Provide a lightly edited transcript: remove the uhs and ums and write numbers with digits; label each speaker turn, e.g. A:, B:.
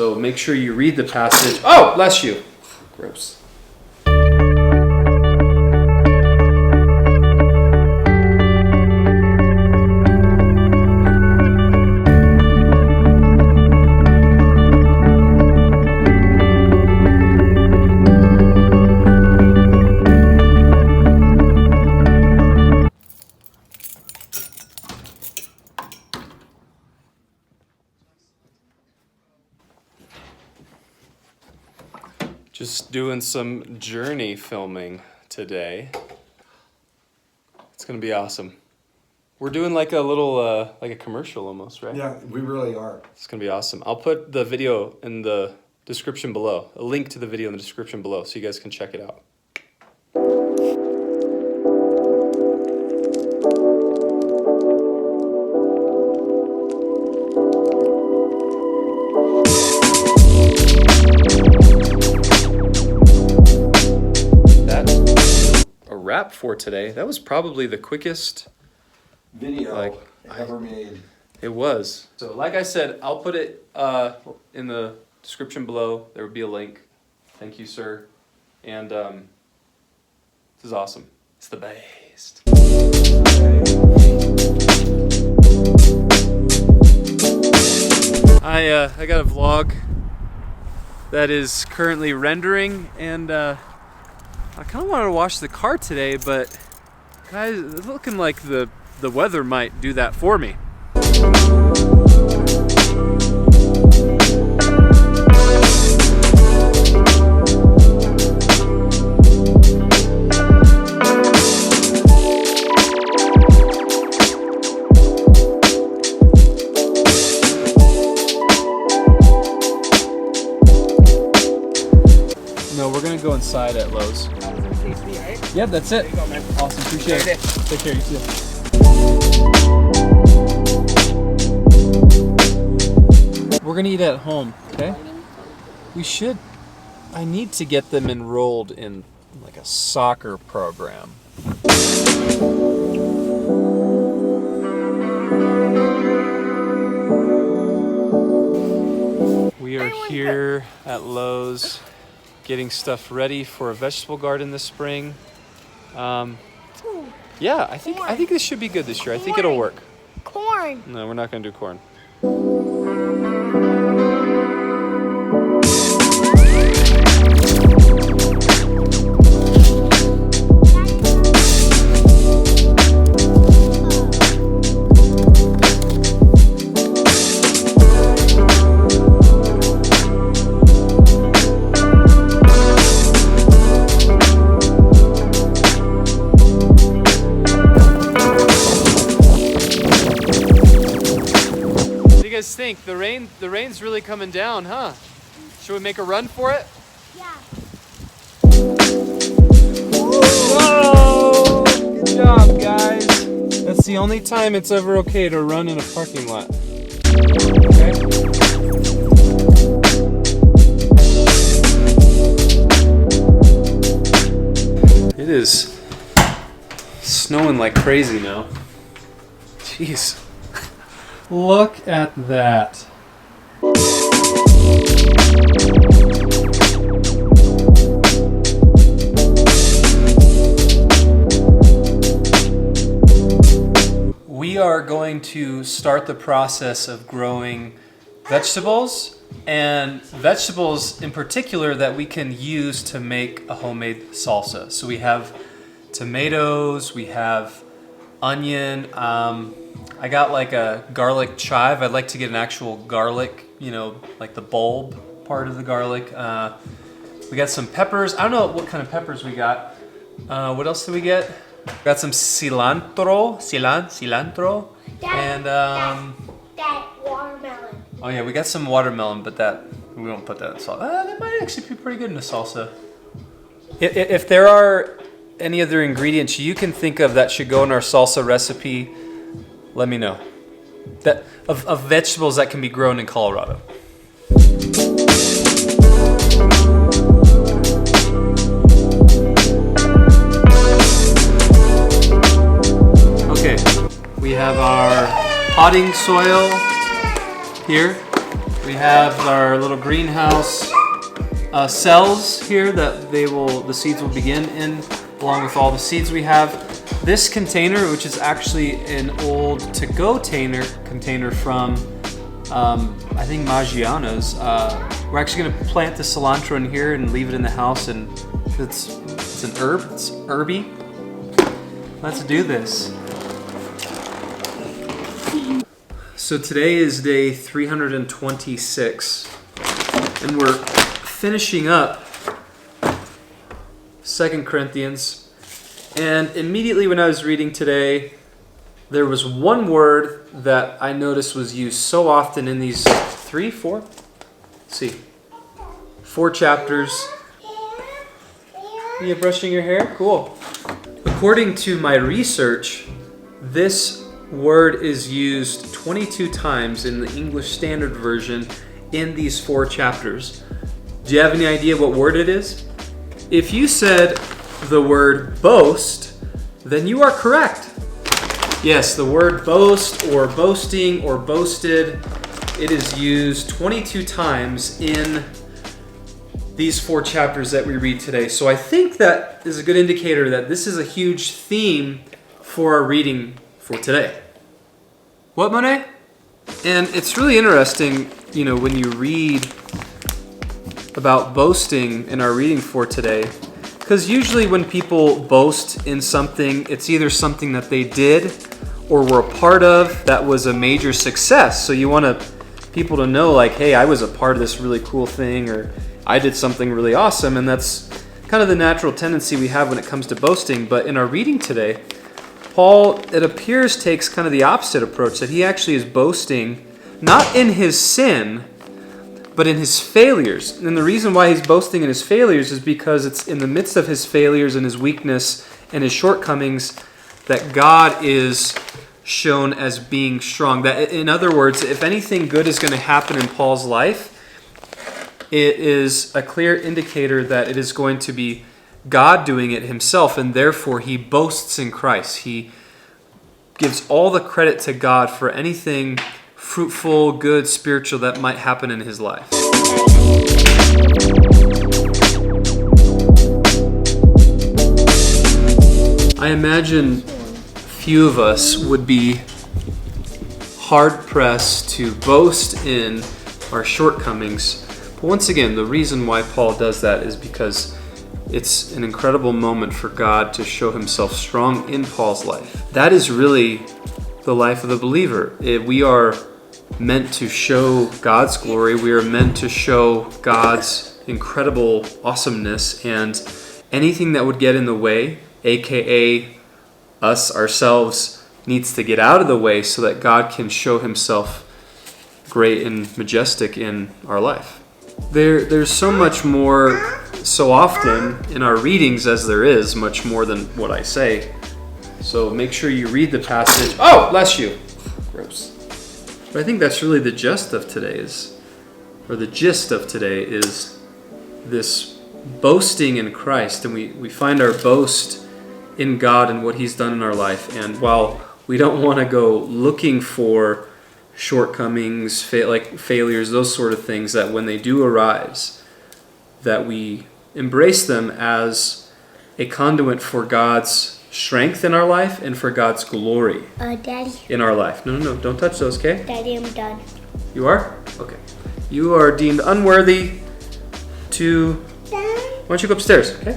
A: So make sure you read the passage. Oh, bless you. Gross. Just doing some journey filming today. It's gonna be awesome. We're doing like a little, like a commercial almost, right?
B: Yeah, we really are.
A: It's gonna be awesome. I'll put the video in the description below, a link to the video in the description below so you guys can check it out. Wrap for today. That was probably the quickest
B: video ever made.
A: It was. So like I said, I'll put it in the description below. There will be a link. Thank you, sir. And this is awesome. It's the best. I got a vlog that is currently rendering, and I kind of wanted to wash the car today, but guys, it's looking like the weather might do that for me. No, we're gonna go inside at Lowe's.
C: Right?
A: Yeah, that's it.
C: There you go, man.
A: Awesome, appreciate it. Take care, you too. We're gonna eat at home, okay? We should. I need to get them enrolled in like a soccer program. We are here at Lowe's, getting stuff ready for a vegetable garden this spring. Yeah, I think this should be good this year. I think it'll work.
C: Corn.
A: No, we're not gonna do corn. Think the rain's really coming down, huh? Should we make a run for it?
C: Yeah.
A: Whoa! Good job, guys. That's the only time it's ever okay to run in a parking lot. Okay? It is snowing like crazy now. Jeez. Look at that. We are going to start the process of growing vegetables, and vegetables in particular that we can use to make a homemade salsa. So we have tomatoes, we have onion, I got like a garlic chive. I'd like to get an actual garlic, you know, like the bulb part of the garlic. We got some peppers. I don't know what kind of peppers we got. What else did we get? Got some cilantro, and
C: that watermelon.
A: oh yeah, we got some watermelon, but that we won't put that in salsa. That might actually be pretty good in a salsa. If there are any other ingredients you can think of that should go in our salsa recipe, let me know. That of vegetables that can be grown in Colorado. We have our potting soil here. We We have our little greenhouse cells here that the seeds will begin in, along with all the seeds we have. This container, which is actually an old to-go container from, I think Maggiano's. We're actually going to plant the cilantro in here and leave it in the house, and it's an herb. It's herby. Let's do this. So today is day 326, and we're finishing up 2 Corinthians. And immediately when I was reading today, there was one word that I noticed was used so often in these 4 chapters. You brushing your hair? Cool. According to my research, this word is used 22 times in the English Standard Version in these 4 chapters. Do you have any idea what word it is? If you said the word boast, then you are correct. Yes, the word boast or boasting or boasted, it is used 22 times in these 4 chapters that we read today. So I think that is a good indicator that this is a huge theme for our reading for today. What, Monet? And it's really interesting, when you read about boasting in our reading for today, because usually when people boast in something, it's either something that they did or were a part of that was a major success. So you want people to know, like, hey, I was a part of this really cool thing, or I did something really awesome. And that's kind of the natural tendency we have when it comes to boasting. But in our reading today, Paul, it appears, takes kind of the opposite approach, that he actually is boasting not in his sin, but in his failures. And the reason why he's boasting in his failures is because it's in the midst of his failures and his weakness and his shortcomings that God is shown as being strong. That, in other words, if anything good is going to happen in Paul's life, it is a clear indicator that it is going to be God doing it himself, and therefore he boasts in Christ. He gives all the credit to God for anything fruitful, good, spiritual that might happen in his life. I imagine few of us would be hard-pressed to boast in our shortcomings. But once again, the reason why Paul does that is because it's an incredible moment for God to show himself strong in Paul's life. That is really the life of the believer. We are meant to show God's glory. We are meant to show God's incredible awesomeness, and anything that would get in the way, aka us ourselves, needs to get out of the way so that God can show himself great and majestic in our life. There's so much more, so often in our readings, as there is much more than what I say. So make sure you read the passage. Oh, bless you. Gross. But I think that's really the gist of today is this boasting in Christ, and we find our boast in God and what he's done in our life. And while we don't want to go looking for shortcomings, failures, those sort of things, that when they do arise, that we embrace them as a conduit for God's strength in our life and for God's glory
C: Daddy.
A: in our life. No, don't touch those, okay?
C: Daddy, I'm done.
A: You are? Okay. You are deemed unworthy to... Why don't you go upstairs, okay?